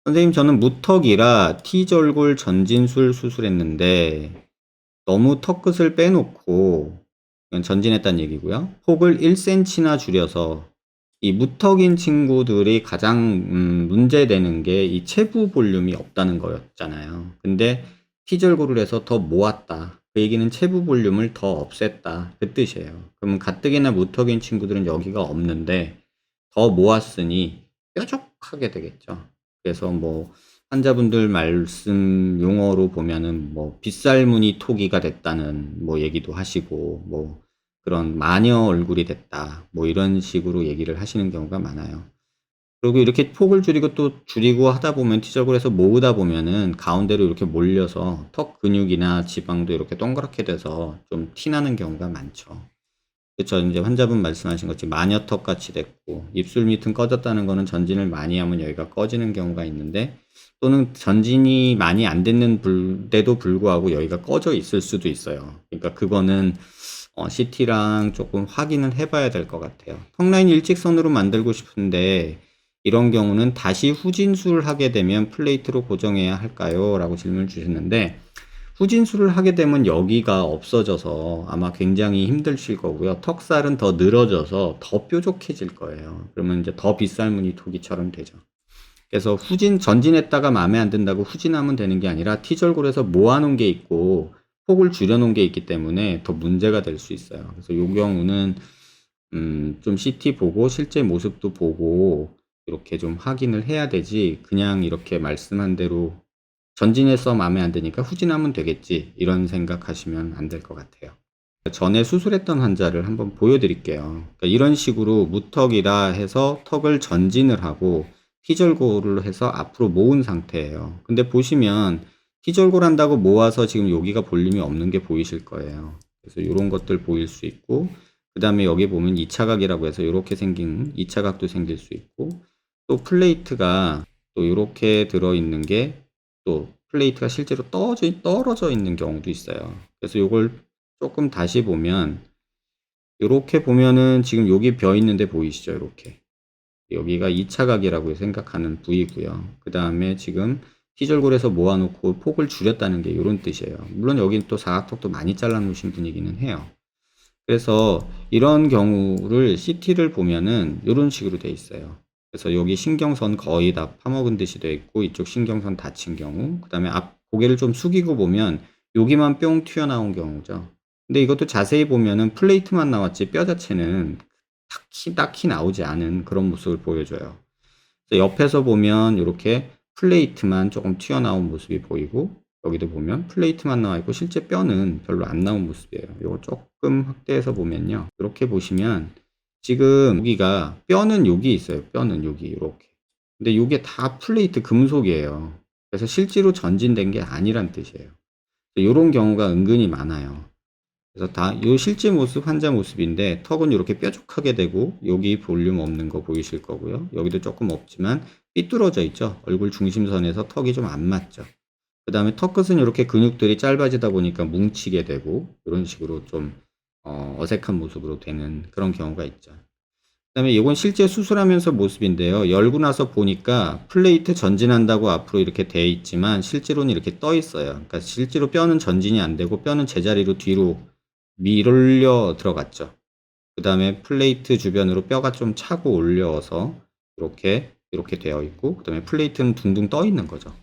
선생님, 저는 무턱이라 T절골 전진술 수술했는데 너무 턱 끝을 빼놓고, 그냥 전진했다는 얘기고요. 폭을 1cm나 줄여서, 이 무턱인 친구들이 가장 문제되는 게 이 체부 볼륨이 없다는 거였잖아요. 근데 T절골을 해서 더 모았다. 그 얘기는 체부 볼륨을 더 없앴다. 그 뜻이에요. 그러면 가뜩이나 무턱인 친구들은 여기가 없는데 더 모았으니 뾰족하게 되겠죠. 그래서 뭐 환자분들 말씀 용어로 보면은 뭐 빗살무늬 토기가 됐다는 뭐 얘기도 하시고, 뭐 그런 마녀 얼굴이 됐다, 뭐 이런 식으로 얘기를 하시는 경우가 많아요. 그리고 이렇게 폭을 줄이고 또 줄이고 하다 보면 T절골에서 모으다 보면은 가운데로 이렇게 몰려서 턱 근육이나 지방도 이렇게 동그랗게 돼서 좀 티나는 경우가 많죠. 그쵸. 이제 환자분 말씀하신 것처럼 마녀턱 같이 됐고, 입술 밑은 꺼졌다는 거는 전진을 많이 하면 여기가 꺼지는 경우가 있는데, 또는 전진이 많이 안 됐는데도 불구하고 여기가 꺼져 있을 수도 있어요. 그러니까 그거는 CT랑 조금 확인을 해봐야 될 것 같아요. 턱라인 일직선으로 만들고 싶은데 이런 경우는 다시 후진술을 하게 되면 플레이트로 고정해야 할까요? 라고 질문을 주셨는데, 후진술을 하게 되면 여기가 없어져서 아마 굉장히 힘드실 거고요. 턱살은 더 늘어져서 더 뾰족해질 거예요. 그러면 이제 더 빗살무늬 토기처럼 되죠. 그래서 전진했다가 마음에 안 든다고 후진하면 되는 게 아니라 T절골에서 모아놓은 게 있고 폭을 줄여놓은 게 있기 때문에 더 문제가 될 수 있어요. 그래서 이 경우는 좀 CT 보고 실제 모습도 보고 이렇게 좀 확인을 해야 되지, 그냥 이렇게 말씀한 대로 전진해서 마음에 안 드니까 후진하면 되겠지, 이런 생각하시면 안 될 것 같아요. 전에 수술했던 환자를 한번 보여드릴게요. 그러니까 이런 식으로 무턱이라 해서 턱을 전진을 하고 T절골을 해서 앞으로 모은 상태예요. 근데 보시면 T절골 한다고 모아서 지금 여기가 볼륨이 없는 게 보이실 거예요. 그래서 이런 것들 보일 수 있고, 그 다음에 여기 보면 2차각이라고 해서 이렇게 생긴 2차각도 생길 수 있고, 또 플레이트가 또 이렇게 들어있는 게, 또 플레이트가 실제로 떨어져 있는 경우도 있어요. 그래서 이걸 조금 다시 보면, 이렇게 보면은 지금 여기 벼 있는데 보이시죠? 이렇게. 여기가 2차각이라고 생각하는 부위고요. 그 다음에 지금 T절골에서 모아놓고 폭을 줄였다는 게 이런 뜻이에요. 물론 여기는 또 사각턱도 많이 잘라 놓으신 분이기는 해요. 그래서 이런 경우를 CT를 보면은 이런 식으로 돼 있어요. 그래서 여기 신경선 거의 다 파먹은 듯이 돼 있고, 이쪽 신경선 다친 경우, 그 다음에 앞 고개를 좀 숙이고 보면 여기만 뿅 튀어나온 경우죠. 근데 이것도 자세히 보면은 플레이트만 나왔지 뼈 자체는 딱히 나오지 않은 그런 모습을 보여줘요. 그래서 옆에서 보면 이렇게 플레이트만 조금 튀어나온 모습이 보이고, 여기도 보면 플레이트만 나와 있고 실제 뼈는 별로 안 나온 모습이에요. 이거 조금 확대해서 보면요, 이렇게 보시면 지금 여기가 뼈는 여기 있어요. 뼈는 여기 이렇게. 근데 이게 다 플레이트 금속이에요. 그래서 실제로 전진된 게 아니란 뜻이에요. 이런 경우가 은근히 많아요. 그래서 요 실제 모습, 환자 모습인데 턱은 이렇게 뾰족하게 되고 여기 볼륨 없는 거 보이실 거고요. 여기도 조금 없지만 삐뚤어져 있죠. 얼굴 중심선에서 턱이 좀 안 맞죠. 그 다음에 턱 끝은 이렇게 근육들이 짧아지다 보니까 뭉치게 되고 이런 식으로 좀 어색한 모습으로 되는 그런 경우가 있죠. 그 다음에 이건 실제 수술하면서 모습인데요. 열고 나서 보니까 플레이트 전진한다고 앞으로 이렇게 돼 있지만 실제로는 이렇게 떠 있어요. 그러니까 실제로 뼈는 전진이 안 되고 뼈는 제자리로 뒤로 밀려 들어갔죠. 그 다음에 플레이트 주변으로 뼈가 좀 차고 올려서 이렇게 되어 있고, 그 다음에 플레이트는 둥둥 떠 있는 거죠.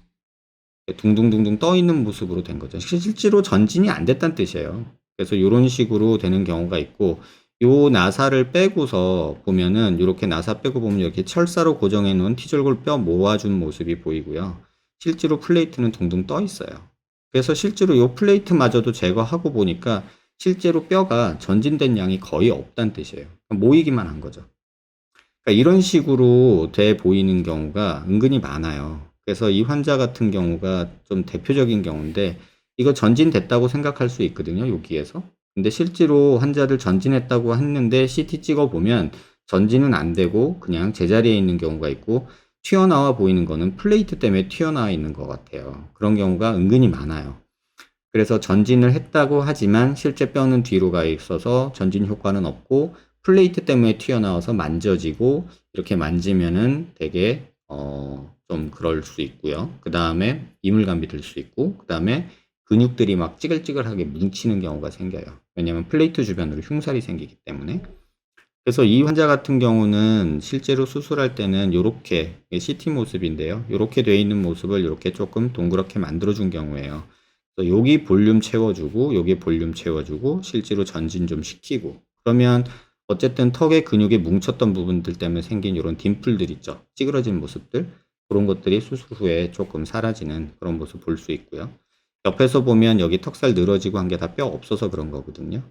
둥둥둥둥 떠 있는 모습으로 된 거죠. 실제로 전진이 안 됐다는 뜻이에요. 그래서 이런 식으로 되는 경우가 있고, 요 나사를 빼고서 보면은 이렇게 나사 빼고 보면 이렇게 철사로 고정해 놓은 T절골 뼈 모아준 모습이 보이고요. 실제로 플레이트는 둥둥 떠 있어요. 그래서 실제로 요 플레이트마저도 제거하고 보니까 실제로 뼈가 전진된 양이 거의 없다는 뜻이에요. 모이기만 한 거죠. 그러니까 이런 식으로 돼 보이는 경우가 은근히 많아요. 그래서 이 환자 같은 경우가 좀 대표적인 경우인데, 이거 전진됐다고 생각할 수 있거든요, 여기에서. 근데 실제로 환자들 전진했다고 했는데 CT 찍어 보면 전진은 안 되고 그냥 제자리에 있는 경우가 있고, 튀어나와 보이는 거는 플레이트 때문에 튀어나와 있는 것 같아요. 그런 경우가 은근히 많아요. 그래서 전진을 했다고 하지만 실제 뼈는 뒤로 가 있어서 전진 효과는 없고, 플레이트 때문에 튀어나와서 만져지고, 이렇게 만지면은 되게 좀 그럴 수 있고요. 그 다음에 이물감이 들 수 있고, 그 다음에 근육들이 막 찌글찌글하게 뭉치는 경우가 생겨요. 왜냐면 플레이트 주변으로 흉살이 생기기 때문에. 그래서 이 환자 같은 경우는 실제로 수술할 때는 요렇게 CT 모습인데요. 요렇게 돼 있는 모습을 이렇게 조금 동그랗게 만들어 준 경우에요. 그래서 여기 볼륨 채워주고 여기 볼륨 채워주고 실제로 전진 좀 시키고, 그러면 어쨌든 턱의 근육에 뭉쳤던 부분들 때문에 생긴 이런 딤플들 있죠. 찌그러진 모습들, 그런 것들이 수술 후에 조금 사라지는 그런 모습 볼 수 있고요. 옆에서 보면 여기 턱살 늘어지고 한 게 다 뼈 없어서 그런 거거든요.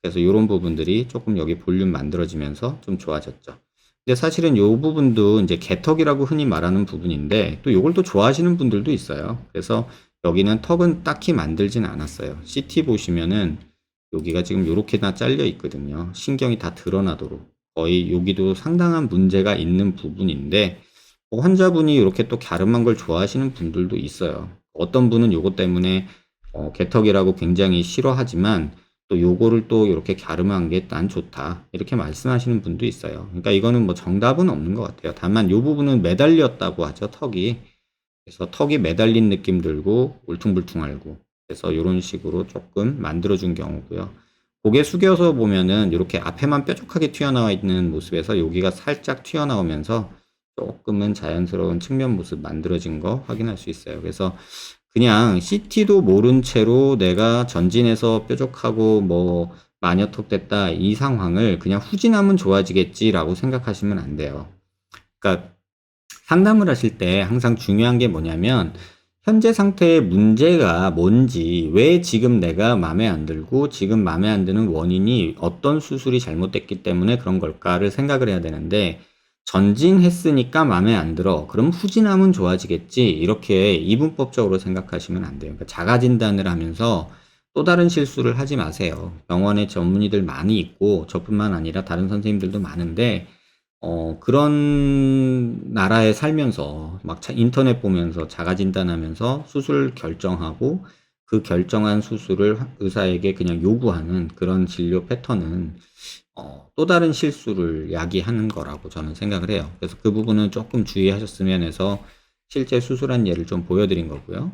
그래서 이런 부분들이 조금 여기 볼륨 만들어지면서 좀 좋아졌죠. 근데 사실은 요 부분도 이제 개턱이라고 흔히 말하는 부분인데, 또 요걸 또 좋아하시는 분들도 있어요. 그래서 여기는 턱은 딱히 만들진 않았어요. CT 보시면은 여기가 지금 요렇게 다 잘려 있거든요. 신경이 다 드러나도록. 거의 여기도 상당한 문제가 있는 부분인데, 환자분이 이렇게 또 갸름한 걸 좋아하시는 분들도 있어요. 어떤 분은 요것 때문에 개턱이라고 굉장히 싫어하지만, 또 요거를 또 이렇게 갸름한 게 난 좋다, 이렇게 말씀하시는 분도 있어요. 그러니까 이거는 뭐 정답은 없는 것 같아요. 다만 요 부분은 매달렸다고 하죠, 턱이. 그래서 턱이 매달린 느낌 들고 울퉁불퉁하고, 그래서 요런 식으로 조금 만들어준 경우고요. 고개 숙여서 보면은 이렇게 앞에만 뾰족하게 튀어나와 있는 모습에서 여기가 살짝 튀어나오면서 조금은 자연스러운 측면 모습 만들어진 거 확인할 수 있어요. 그래서 그냥 CT도 모른 채로 내가 전진해서 뾰족하고 뭐 마녀턱 됐다 이 상황을 그냥 후진하면 좋아지겠지라고 생각하시면 안 돼요. 그러니까 상담을 하실 때 항상 중요한 게 뭐냐면, 현재 상태의 문제가 뭔지, 왜 지금 내가 마음에 안 들고 지금 마음에 안 드는 원인이 어떤 수술이 잘못됐기 때문에 그런 걸까를 생각을 해야 되는데, 전진했으니까 마음에 안 들어, 그럼 후진하면 좋아지겠지, 이렇게 이분법적으로 생각하시면 안 돼요. 그러니까 자가 진단을 하면서 또 다른 실수를 하지 마세요. 병원에 전문의들 많이 있고 저뿐만 아니라 다른 선생님들도 많은데, 그런 나라에 살면서 막 인터넷 보면서 자가 진단하면서 수술 결정하고 그 결정한 수술을 의사에게 그냥 요구하는 그런 진료 패턴은 또 다른 실수를 야기하는 거라고 저는 생각을 해요. 그래서 그 부분은 조금 주의하셨으면 해서 실제 수술한 예를 좀 보여드린 거고요.